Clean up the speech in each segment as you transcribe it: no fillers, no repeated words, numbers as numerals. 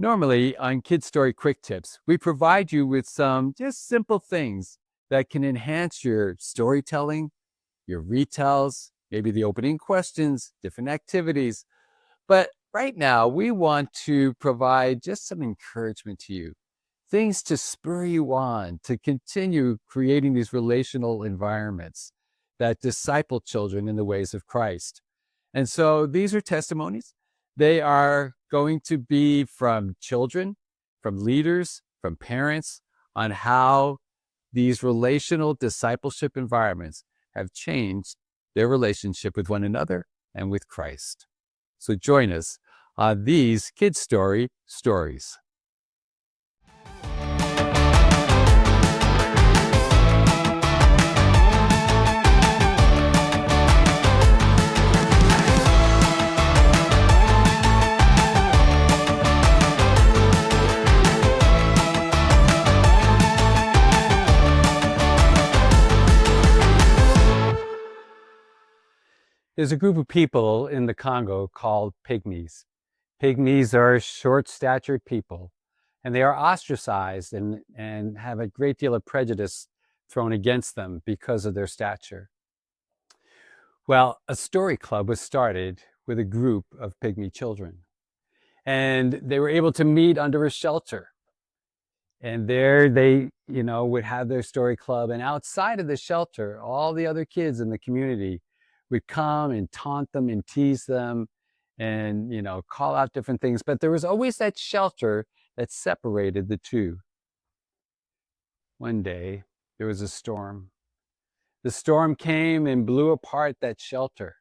Normally, on KIDStory Quick Tips, we provide you with some just simple things that can enhance your storytelling, your retells, maybe the opening questions, different activities. But right now, we want to provide just some encouragement to you, things to spur you on to continue creating these relational environments that disciple children in the ways of Christ. And so these are testimonies. They are going to be from children, from leaders, from parents on how these relational discipleship environments have changed their relationship with one another and with Christ. So join us on these KIDStory stories. There's a group of people in the Congo called Pygmies. Pygmies are short-statured people, and they are ostracized and have a great deal of prejudice thrown against them because of their stature. Well, a story club was started with a group of Pygmy children, and they were able to meet under a shelter. And there they, would have their story club, and outside of the shelter, all the other kids in the community would come and taunt them and tease them and, call out different things. But there was always that shelter that separated the two. One day, there was a storm. The storm came and blew apart that shelter.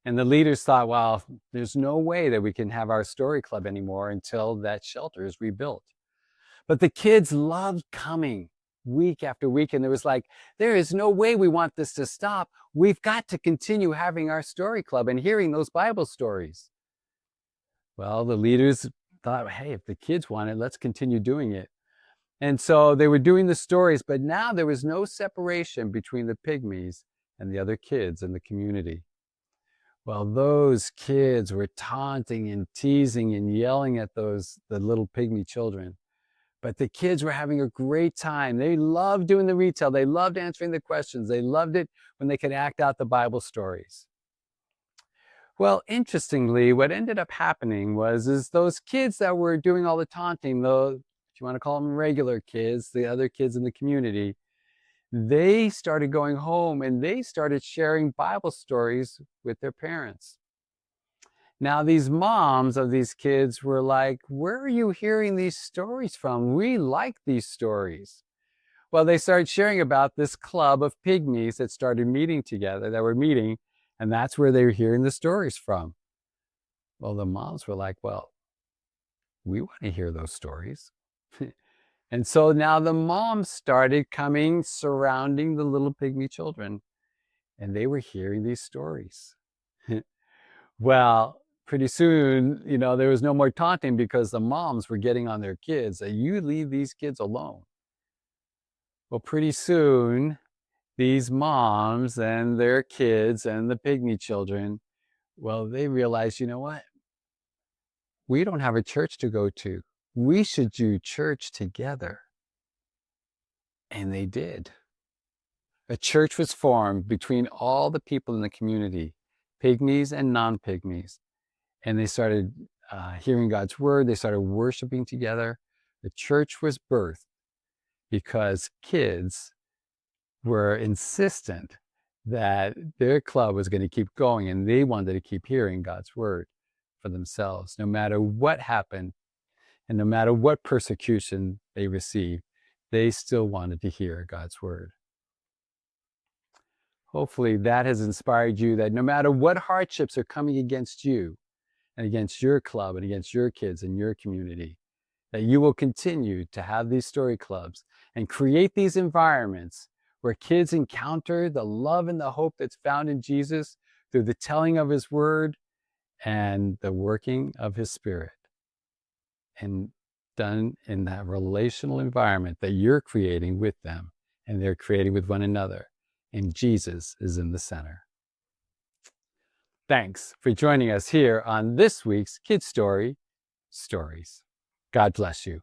And the leaders thought, well, there's no way that we can have our story club anymore until that shelter is rebuilt. But the kids loved coming week after week. And there was like, there is no way we want this to stop. We've got to continue having our story club and hearing those Bible stories. Well, the leaders thought, hey, if the kids want it, let's continue doing it. And so they were doing the stories, but now there was no separation between the Pygmies and the other kids in the community. Well, those kids were taunting and teasing and yelling at the little Pygmy children. But the kids were having a great time. They loved doing the retell. They loved answering the questions. They loved it when they could act out the Bible stories. Well, interestingly, what ended up happening was those kids that were doing all the taunting, though, if you want to call them regular kids, the other kids in the community, they started going home and they started sharing Bible stories with their parents. Now, these moms of these kids were like, where are you hearing these stories from? We like these stories. Well, they started sharing about this club of Pygmies that started meeting together, and that's where they were hearing the stories from. Well, the moms were like, well, we want to hear those stories. And so now the moms started coming, surrounding the little Pygmy children, and they were hearing these stories. Well, pretty soon, there was no more taunting because the moms were getting on their kids that you leave these kids alone. Well, pretty soon, these moms and their kids and the Pygmy children, well, they realized, you know what? We don't have a church to go to. We should do church together. And they did. A church was formed between all the people in the community, Pygmies and non-Pygmies. And they started hearing God's word. They started worshiping together. The church was birthed because kids were insistent that their club was going to keep going, and they wanted to keep hearing God's word for themselves, no matter what happened and no matter what persecution they received. They still wanted to hear God's word. Hopefully that has inspired you that no matter what hardships are coming against you and against your club and against your kids and your community, that you will continue to have these story clubs and create these environments where kids encounter the love and the hope that's found in Jesus through the telling of his word and the working of his Spirit, and done in that relational environment that you're creating with them and they're creating with one another. And Jesus is in the center. Thanks for joining us here on this week's KIDStory Stories. God bless you.